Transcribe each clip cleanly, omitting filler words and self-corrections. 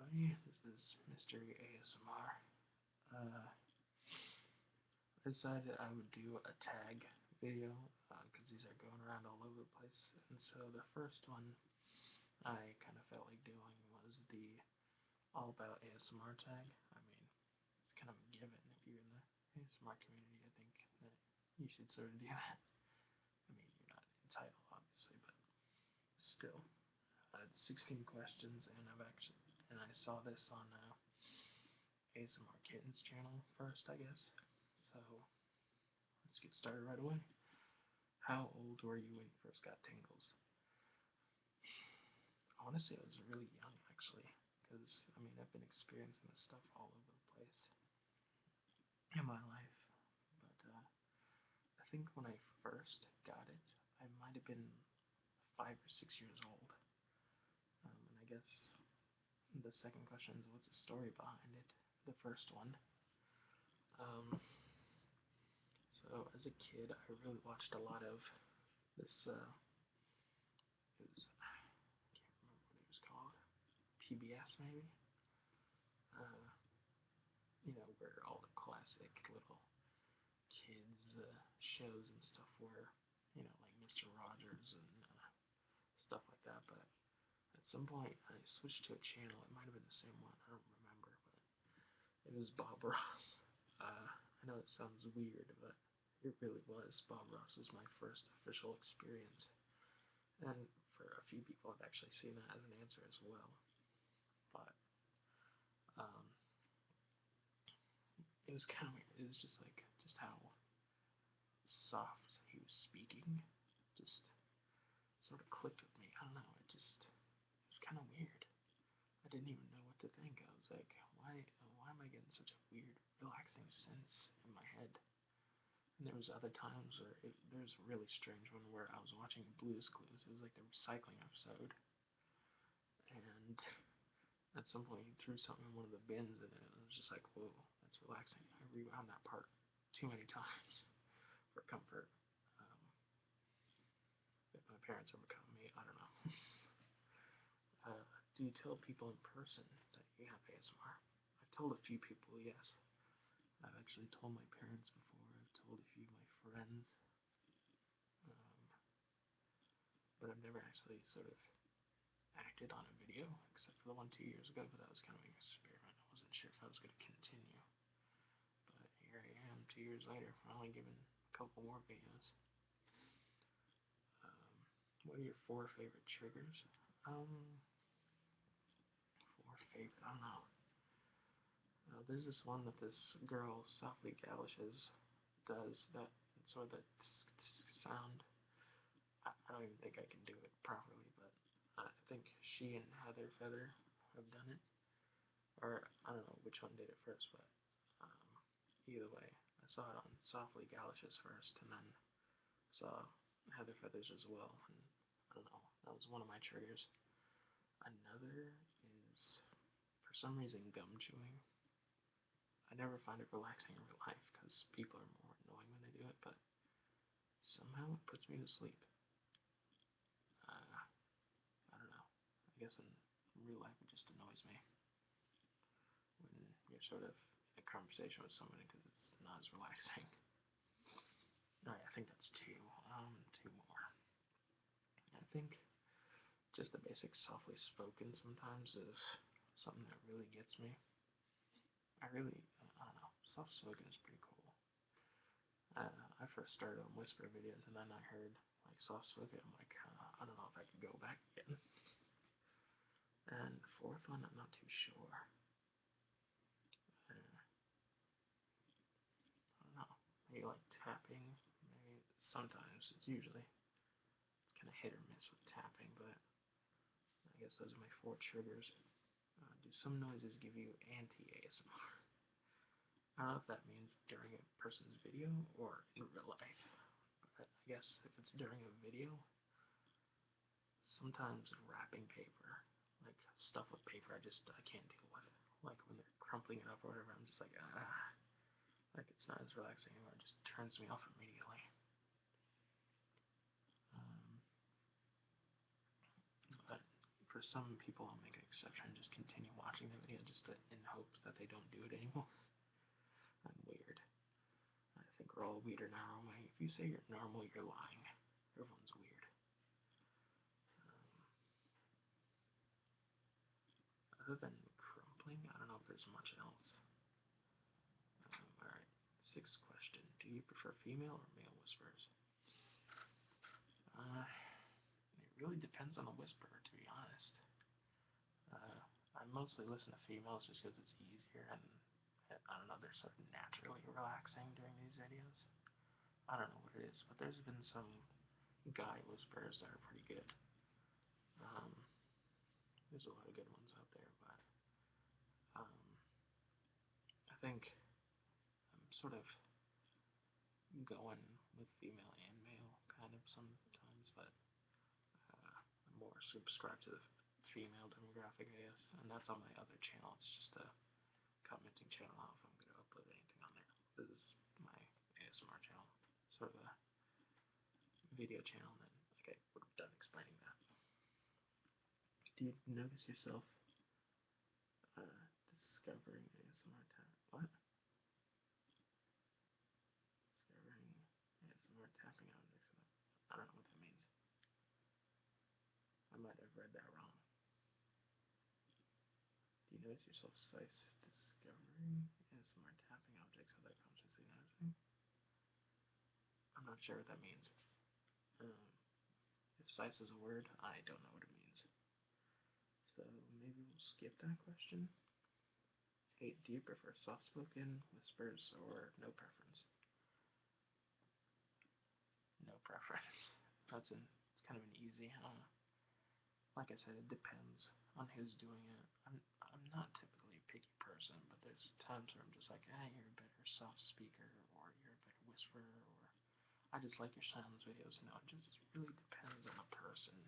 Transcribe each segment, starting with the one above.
everybody. This is Mystery ASMR. I decided I would do a tag video because these are going around all over the place. And so the first one I kind of felt like doing was the all about ASMR tag. I mean, it's kind of a given if you're in the ASMR community. I think that you should sort of do that. I mean, you're not entitled, obviously, but still. It's 16 questions, and I saw this on ASMR Kitten's channel first, I guess. So let's get started right away. How old were you when you first got tingles? Honestly, I was really young, actually, because I mean I've been experiencing this stuff all over the place in my life, but I think when I first got it, I might have been 5 or 6 years old. And I guess the second question is what's the story behind it? The first one. So as a kid, I really watched a lot of this. It was I can't remember what it was called. PBS maybe. Uh, where all the classic little kids shows and stuff were. Like Mr. Rogers and stuff like that. But at some point, I switched to a channel. It might have been the same one. I don't remember, but it was Bob Ross. I know it sounds weird, but it really was. Bob Ross was my first official experience. And for a few people, I've actually seen that as an answer as well. But um, it was kind of weird. It was just how soft he was speaking. Just sort of clicked with me. I don't know. It was kind of weird. I didn't even know what to think. I was like, why am I getting such a weird, relaxing sense in my head? And there was other times where there was a really strange one where I was watching Blue's Clues. It was like the recycling episode, and at some point he threw something in one of the bins, and it was just like, whoa, that's relaxing. I rewound that part too many times for comfort. Um, if my parents ever come to me, I don't know. Do you tell people in person that you have ASMR? I've told a few people, yes. I've actually told my parents before. I've told a few of my friends. Um, but I've never actually sort of acted on a video, except for the one 2 years ago, but that was kind of an experiment. I wasn't sure if I was going to continue. But here I am 2 years later, finally giving a couple more videos. What are your 4 favorite triggers? 4 favorite, I don't know. There's this one that this girl, Softly Gallishes, does that sort of that sound. I don't even think I can do it properly, but I think she and Heather Feather have done it. Or I don't know which one did it first, but either way, I saw it on Softly Gallishes first, and then saw Heather Feathers as well. And I don't know, that was one of my triggers. Another is, for some reason, gum chewing. I never find it relaxing in real life because people are more annoying when they do it, but somehow it puts me to sleep. I don't know. I guess in real life it just annoys me when you're sort of in a conversation with somebody because it's not as relaxing. Alright, I think that's 2. 2 more. I think just the basic softly spoken sometimes is something that really gets me. I don't know, soft spoken is pretty cool. I first started on whisper videos, and then I heard like soft spoken. I'm like, I don't know if I could go back again. And the 4th one, I'm not too sure. I don't know. Maybe like tapping. Maybe sometimes. It's kind of hit or miss with tapping, but I guess those are my 4 triggers. Do some noises give you anti-ASMR? I don't know if that means during a person's video or in real life, but I guess if it's during a video, sometimes wrapping paper, like stuff with paper, I can't deal with. Like when they're crumpling it up or whatever, I'm just like, like it's not as relaxing anymore. It just turns me off immediately. But for for some people, I'll make an exception and just continue watching the video in hopes that they don't do it anymore. I'm weird. I think we're all weird in our own way. If you say you're normal, you're lying. Everyone's weird. Other than crumpling, I don't know if there's much else. Alright, sixth question. Do you prefer female or male whispers? It really depends on the whisperer, to be honest. I mostly listen to females just because it's easier and I don't know, they're sort of naturally relaxing during these videos. I don't know what it is, but there's been some guy whisperers that are pretty good. There's a lot of good ones out there, but I think I'm sort of going with female and male kind of sometimes, but I'm more subscribed to the female demographic, I guess, and that's on my other channel. It's just a commenting channel. I don't know if I'm going to upload anything on there. This is my ASMR channel, sort of a video channel, and then, okay, we're done explaining that. Do you notice yourself discovering ASMR what? Discovering ASMR tapping objects. I don't know what that means. I might have read that wrong. Do you notice yourself sice discovering ASMR tapping objects without consciously noticing? I'm not sure what that means. If sice is a word, I don't know what it means. So maybe we'll skip that question. 8. Do you prefer soft-spoken, whispers, or no preference? No preference. It's kind of an easy, like I said, it depends on who's doing it. I'm not typically a picky person, but there's times where I'm just like, you're a better soft speaker, or you're a better whisperer, or I just like your sounds videos. No, it just really depends on the person.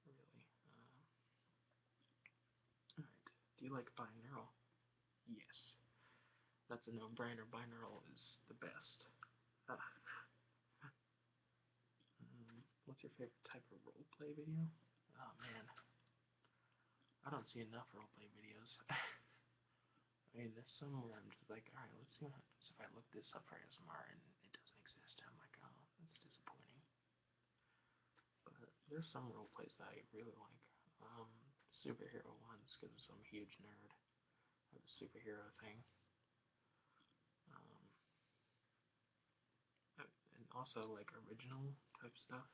Really. Alright. Do you like binaural? Yes. That's a no-brainer. Binaural is the best. What's your favorite type of roleplay video? Oh man, I don't see enough roleplay videos. I mean, there's some where I'm just like, alright, let's see what happens if I look this up for ASMR and it doesn't exist. I'm like, oh, that's disappointing. But there's some roleplays that I really like. Superhero ones, because I'm a huge nerd of the superhero thing. And also like original type stuff.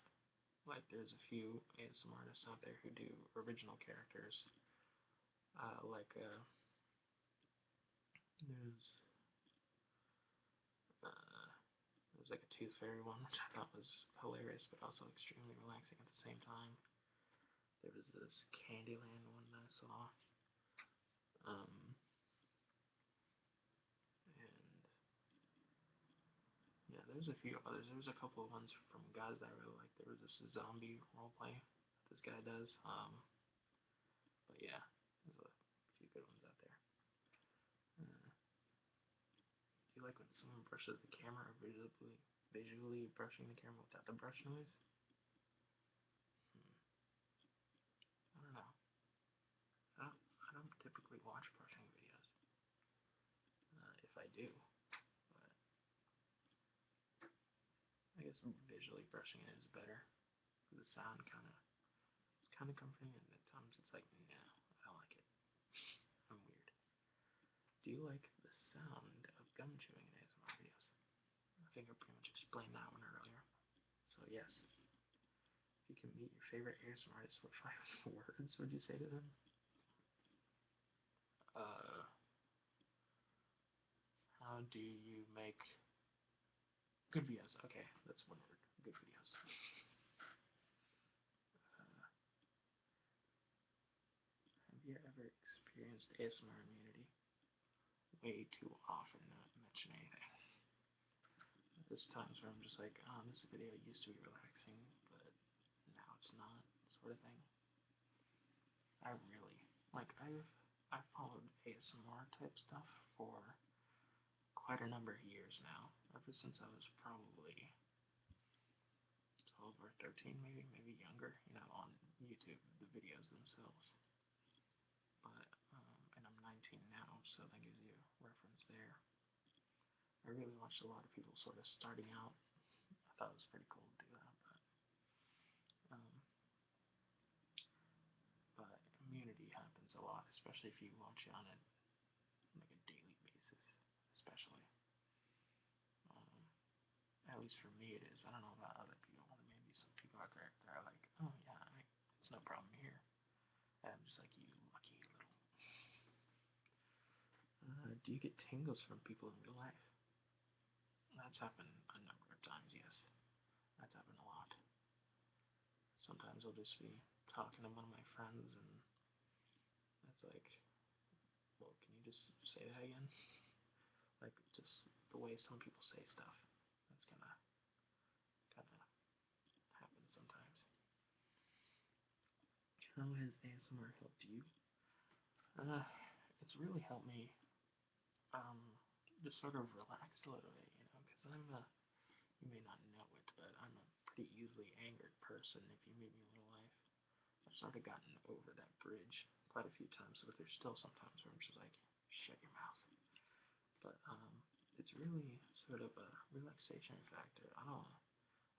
Like there's a few ASMR artists out there who do original characters. There's like a Tooth Fairy one, which I thought was hilarious, but also extremely relaxing at the same time. There was this Candyland one that I saw. And yeah, there's a few others. There's a couple of ones from guys that I really like. There was this zombie roleplay that this guy does. But yeah, there's a few good ones out there. Do you like when someone brushes the camera or visually brushing the camera without the brush noise? I don't know. I don't typically watch brushing videos. If I do, but I guess visually brushing it is better. The sound it's kind of comforting, and at times it's like, no, I don't like it. I'm weird. Do you like the sound of gum chewing in ASMR videos? I think I pretty much explained that one earlier. So yes, if you can meet your favorite ASMR artist, what 5 words would you say to them? How do you make good videos? Okay, that's one word. Good videos. Have you ever experienced ASMR immunity? Way too often not mention anything. There's times where I'm just like, oh, this video used to be relaxing, but now it's not, sort of thing. I really, like, I've followed ASMR type stuff for quite a number of years now, ever since I was probably 12 or 13, maybe younger, on YouTube, the video themselves. But and I'm 19 now, so that gives you a reference there. I really watched a lot of people sort of starting out. I thought it was pretty cool to do that, um, but immunity happens a lot, especially if you watch it on a like a daily basis, especially. Um, at least for me, it is. I don't know about other people. Maybe some people out there that are like, oh yeah, it's no problem here. And I'm just like, you lucky little. Do you get tingles from people in real life? That's happened a number of times, yes. That's happened a lot. Sometimes I'll just be talking to one of my friends, and it's like, well, can you just say that again? Like, just the way some people say stuff. That's kind of happens sometimes. How has ASMR helped you? Uh, it's really helped me, um, just sort of relax a little bit, because you may not know it, but I'm a pretty easily angered person if you meet me in real life. I've sort of gotten over that bridge quite a few times, but there's still sometimes where I'm just like, shut your mouth. But it's really sort of a relaxation factor. I don't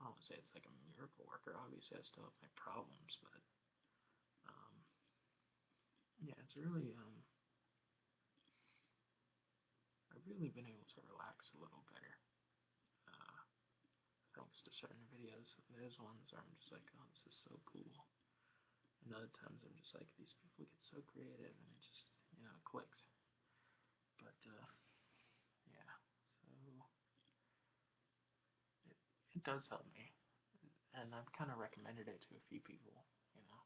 want to say it's like a miracle worker. Obviously, I still have my problems, but um, yeah, it's really I've really been able to relax a little better. Uh, Thanks to certain videos. There's ones where I'm just like, oh, this is so cool. And other times I'm just like, these people get so creative, and it just, clicks. But, yeah, so it does help me. And I've kind of recommended it to a few people, you know.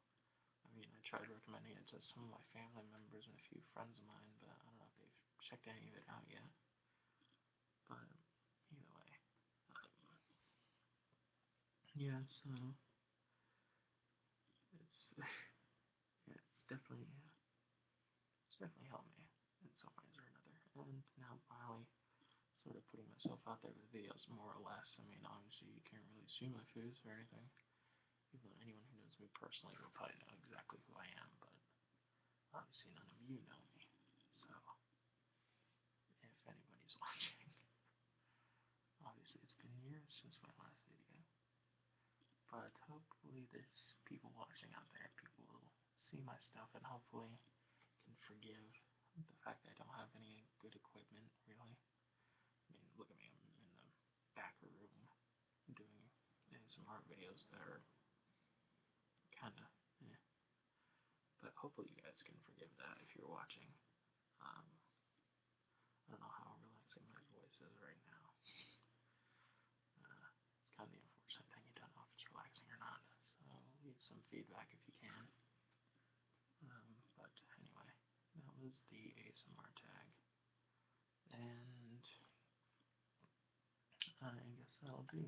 I mean, I tried recommending it to some of my family members and a few friends of mine, but I don't know if they've checked any of it out yet. But, either way, yeah, so it's, yeah, it's definitely helped me in some ways or another. And now finally, sort of putting myself out there with videos more or less. I mean, obviously you can't really see my face or anything. Even though anyone who knows me personally will probably know exactly who I am, but obviously none of you know me. So, if anybody's watching, obviously it's been years since my last video. But hopefully there's people watching out there. People will see my stuff and hopefully can forgive the fact that I don't have any good equipment, really. I mean, look at me, I'm in the back room doing ASMR videos that are kind of, eh. But hopefully you guys can forgive that if you're watching. Um, I don't know how relaxing my voice is right now. It's kind of the unfortunate thing. You don't know if it's relaxing or not. So leave some feedback if you can. But anyway, that was the ASMR tag. And I guess that'll do.